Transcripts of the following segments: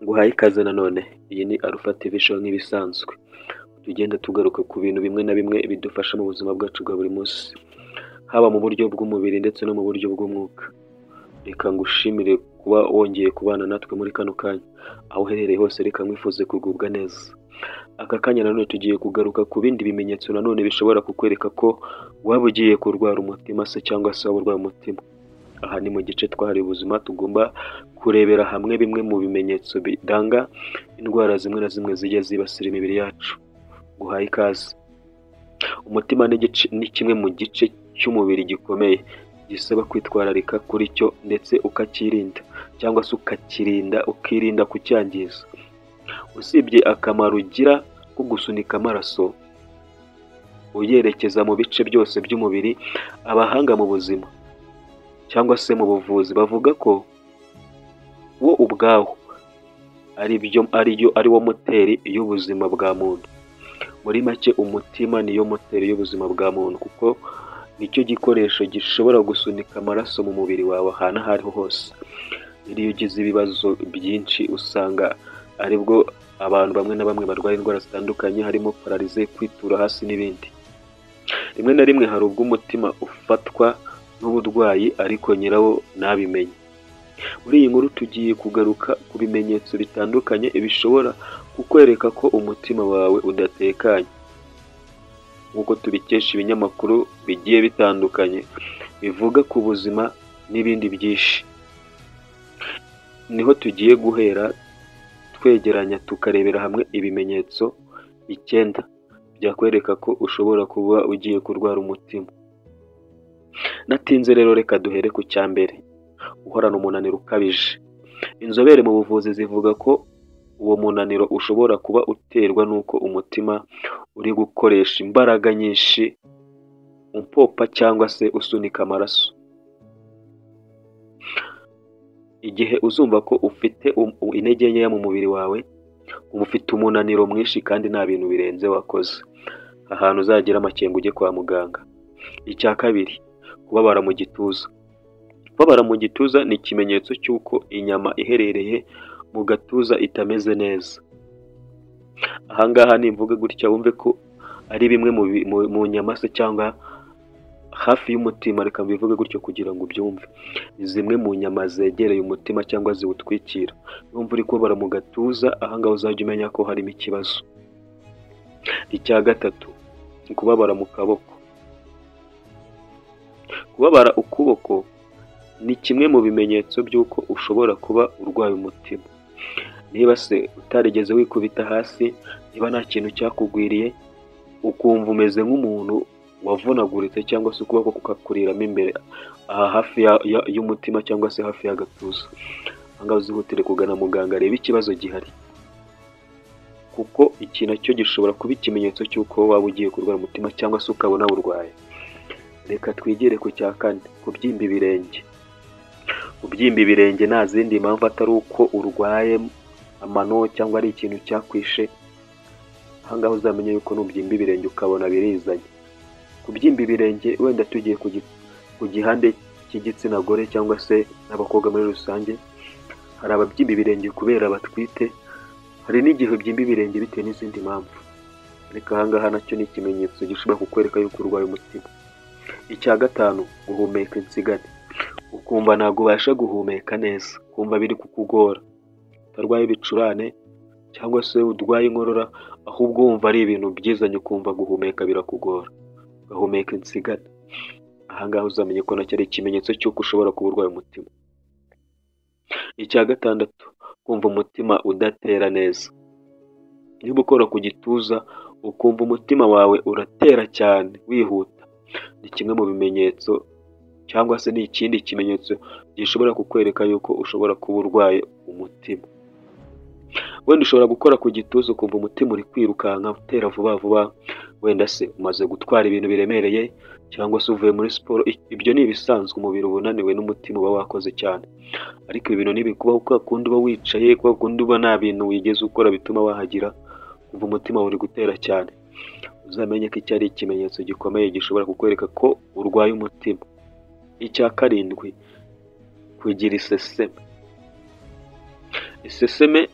Nguhaye ikaze nanone, iyi ni Alpha TV Show nk'ibisanzwe, tugenda tugaruka ku bintu bimwe na bimwe bidufasha mu buzima bwacu bwa buri munsi, haba mu buryo bw'umubiri ndetse no mu buryo bw'umwuka. Reka ngushimire kuba wongeye kubana natwe muri kano kanya, aho uherereye hose reka nkwifuze kugubwa neza. Aka kanya nanone tugiye kugaruka ku bindi bimenyetso nanone bishobora kukwereka ko waba ugiye kurwara umutima se cyangwa se waba urwaye umutima. Aha ni mu gice twahariwe ubuzima, tugomba kurebera hamwe bimwe mu bimenyetso biranga indwara zimwe na zimwe zijya zibasira imibiri yacu. Guhaye ikaze. Umutima ni kimwe mu gice cy'umubiri gikomeye gisaba kwitwararika kuri cyo ndetse ukakirinda cyangwa se ukirinda kucyangiza. Usibye akamaro ugira ko gusunika amaraso uyerekeza mu bice byose by'umubiri, abahanga mu buzima cyangwa se mu buvuzi bavuga ko wo ubwawo ari wo moteri y'ubuzima bwa muntu. Muri make umutima niyo moteri y'ubuzima bwa muntu, kuko nicyo gikoresho gishobora gusunika amaraso mu mubiri wawe ahantu aho ariho hose. Iyo ugize ibibazo byinshi usanga aribwo abantu bamwe na bamwe barwara indwara zitandukanye, harimo pararize, kwitura hasi n'ibindi. Rimwe na rimwe hari ubwo umutima ufatwa n'uburwayi ariko nyirawo ntabimenye. Muri iyi nkuru tugiye kugaruka ku bimenyetso bitandukanye bishobora kukwereka ko umutima wawe udatekanye, nk'uko tubikesha ibinyamakuru bigiye bitandukanye bivuga ku buzima n'ibindi byinshi. Niho tugiye guhera twegeranya tukarebera hamwe ibimenyetso 9 byakwereka ko ushobora kuba ugiye kurwara umutima. Natinze rero, reka duhere ku cya mbere: uhorana umunaniro ukabije. Inzobere mu buvuzi zivuga ko uwo munaniro ushobora kuba uterwa n'uko umutima uri gukoresha imbaraga nyinshi umpopa cyangwa se usunika amaraso. Igihe uzumva ko ufite intege nkeya mu mubiri wawe, ufite umunaniro mwinshi kandi nta bintu birenze wakoze, ahantu uzagira amakenga ujye kwa muganga. Icya kabiri: kubabara mu gituza. Kubabara mu gituza ni ikimenyetso cy'uko inyama iherereye mu gatuza itameze neza. Ahangaha nimvuga gutya wumve ko ari bimwe mu nyama se cyangwa hafi y'umutima, reka mbivuge gutyo kugira ngo ubyumve. Ni zimwe mu nyama zegereye umutima cyangwa ziwutwikira. Numva uri kubabara mu gatuza, ahangaha uzajya umenya ko harimo ikibazo. Icya gatatu: kubabara mu kaboko. Kubabara ukuboko ni kimwe mu bimenyetso by'uko ushobora kuba urwaye umutima. Niba se utarigeze wikubita hasi, niba nta kintu cyakugwiriye, ukumva umeze nk'umuntu wavunaguritse cyangwa se ukuboko kukakuriramo imbere aha hafi y'umutima cyangwa se hafi y'agatuza, ahangaha uzihutire kugana muganga arebe ikibazo gihari, kuko iki nacyo gishobora kuba ikimenyetso cy'uko waba ugiye kurwara umutima cyangwa se ukabona urwaye. Reka twigere ku cya kane: kubyimba ibirenge. Kubyimba ibirenge nta zindi mpamvu atari uko urwaye amano cyangwa ari ikintu cyakwishe. Ahangaha uzamenye yuko nubyimba ibirenge ukabona birizanye. Kubyimba ibirenge, wenda tugiye ku gihande cy'igitsina gore cyangwa se n'abakobwa muri rusange, hari ababyimba ibirenge kubera batwite, hari n'igihe ubyimba ibirenge bitewe n'izindi mpamvu. Ariko ahangaha nacyo ni ikimenyetso gishobora kukwereka yuko urwaye umutima. Icya gatanu: guhumeka insigane. Ukumva ntabwo ubasha guhumeka neza, ukumva biri kukugora, utarwaye ibicurane cyangwa se urwaye inkorora, ahubwo wumva ari ibintu byizanye, ukumva guhumeka birakugora, ugahumeka insigane. Ahangaha uzamenye ko nacyo ari ikimenyetso cy'uko ushobora kuba urwaye umutima. Icya gatandatu: kumva umutima udatera neza. Niba ukora ku gituza ukumva umutima wawe uratera cyane wihuta, ni kimwe mu bimenyetso cyangwa se ni ikindi kimenyetso gishobora kukwereka yuko ushobora kuba urwaye umutima. Wenda ushobora gukora ku gituza ukumva umutima uri kwirukanka utera vuba vuba, wenda se umaze gutwara ibintu biremereye cyangwa se uvuye muri siporo. Ibyo ni ibisanzwe, umubiri uba unaniwe n'umutima uba wakoze cyane. Ariko ibi bintu ntibikubaho kwa kundi uba wicaye, kwa kundi uba nta bintu wigeze ukora bituma wahagira, kumva umutima uri gutera cyane. Uzamenye ko iki ari ikimenyetso gikomeye gishobora kukwereka ko urwaye umutima. Icya karindwi: kugira iseseme. Iseseme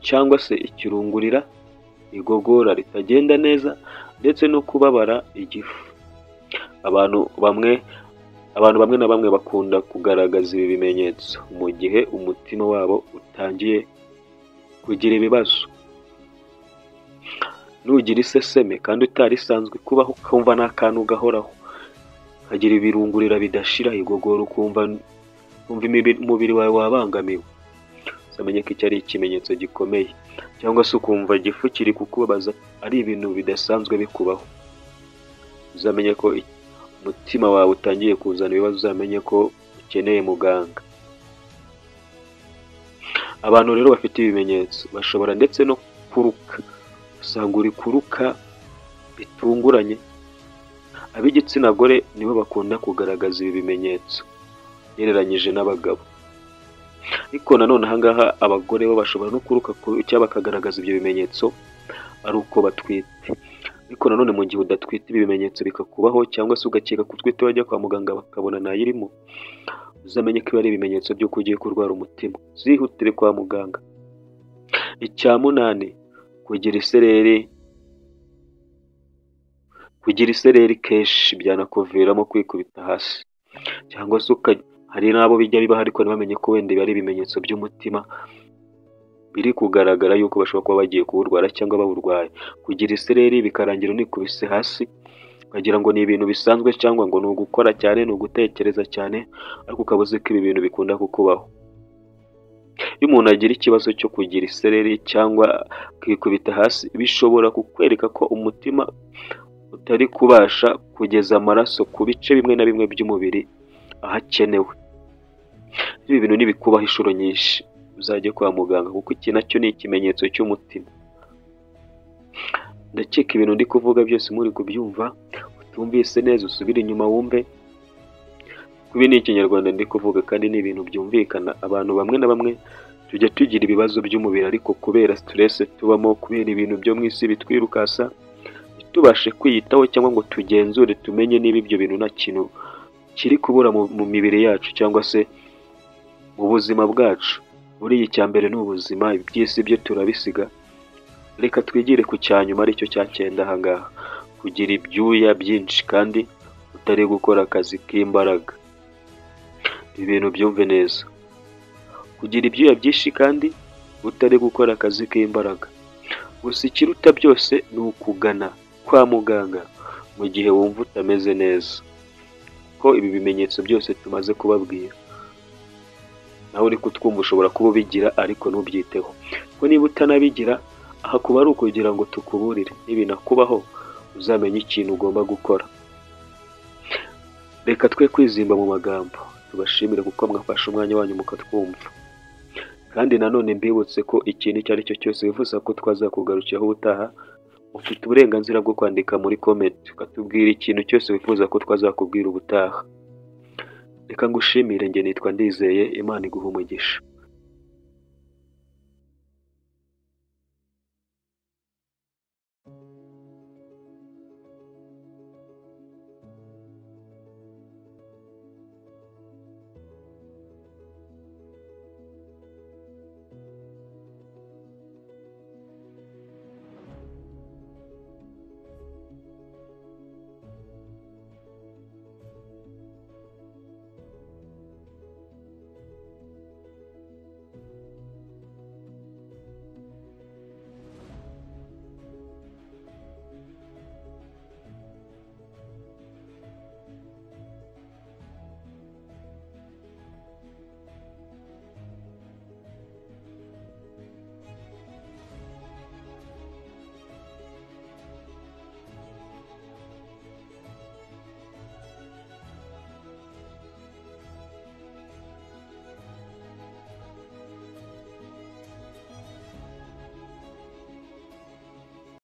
cyangwa se ikirungurira, igogora ritagenda neza ndetse no kubabara igifu. Abantu bamwe na bamwe bakunda kugaragaza ibi bimenyetso mu gihe umutima wabo utangiye kugira ibibazo. Nugira iseseme kandi utari isanzwe kubaho, ukumva nta kantu gahoraho, ukagira ibirungurira bidashira, igogora ukumva umubiri wawe wabangamiwe, uzamenye ko iki ari ikimenyetso gikomeye. Cyangwa se ukumva igifu kiri kukubabaza ari ibintu bidasanzwe bikubaho, uzamenye ko umutima wawe utangiye kuzana ibibazo, uzamenye ko ukeneye muganga. Abantu rero bafite ibimenyetso bashobora ndetse no kuruka, usanga uri kuruka bitunguranye. Ab'igitsina gore nibo bakunda kugaragaza ibi bimenyetso ugereranyije n'abagabo, ariko nanone ahangaha abagore bo bashobora no kuruka cyangwa bakagaragaza ibyo bimenyetso ari uko batwite. Ariko nanone mu gihe udatwite ibi bimenyetso bikakubaho, cyangwa se ugakeka ko utwite wajya kwa muganga bakabona ntayirimo, uzamenye ko ibi ari ibimenyetso by'uko ugiye kurwara umutima, zihutire kwa muganga. Icya munani, kugira isereri kenshi byanakuviramo kwikubita hasi, cyangwa se hari n'abo bijya bibaho ariko ntibamenye ko wenda ibi ari ibimenyetso by'umutima biri kugaragara yuko bashobora kuba bagiye kuwurwara cyangwa bawurwaye. Kugira isereri bikarangira unikubise hasi, ukagira ngo ni ibintu bisanzwe cyangwa ngo ni ugukora cyane, ni ugutekereza cyane, ariko ukaba uzi ko ibi bintu bikunda kukubaho. Iyo umuntu agira ikibazo cyo kugira isereri cyangwa kwikubita hasi, bishobora kukwereka ko umutima utari kubasha kugeza amaraso ku bice bimwe na bimwe by'umubiri ahakenewe. Ibi bintu nibikubaho inshuro nyinshi, uzajye kwa muganga, kuko iki nacyo ni ikimenyetso cy'umutima. Ndakeka ibintu ndi kuvuga byose muri kubyumva, utumvise neza usubire inyuma wumve, kubi ni ikinyarwanda ndi kuvuga kandi ni ibintu byumvikana. Abantu bamwe na bamwe tujya tugira ibibazo by'umubiri, ariko kubera stress tubamo, kubera ibintu byo mu isi bitwirukasa, ntitubashe kwiyitaho cyangwa ngo tugenzure tumenye niba ibyo bintu nta kintu kiri kubura mu mibiri yacu cyangwa se mu buzima bwacu. Buriya icya mbere ni ubuzima, iby'isi byo turabisiga, reka twigire ku cya nyuma aricyo cya 9 ahangaha: kugira ibyuya byinshi kandi utari gukora akazi k'imbaraga. Ibintu byumve neza, kugira ibyuya byinshi kandi utari gukora akazi k'imbaraga. Gusa ikiruta byose ni ukugana kwa muganga mu gihe wumva utameze neza, ko ibi bimenyetso byose tumaze kubabwira nawe uri kutwumva ushobora kuba ubigira ariko ntubyiteho, ko niba utanabigira aha kuba ari ukugira ngo tukuburire, nibinakubaho uzamenye ikintu ugomba gukora. Reka twe kwizimba mu magambo, tubashimire kuko mwafashe umwanya wanyu mukatwumva, kandi nanone mbibutse ko ikintu icyo ari cyo cyose wifuza ko twazakugarukiraho ubutaha, ufite uburenganzira bwo kwandika muri comment ukatubwira ikintu cyose wifuza ko twazakubwira ubutaha. Reka ngushimire, njye nitwa Ndizeye, Imana iguhe umugisha.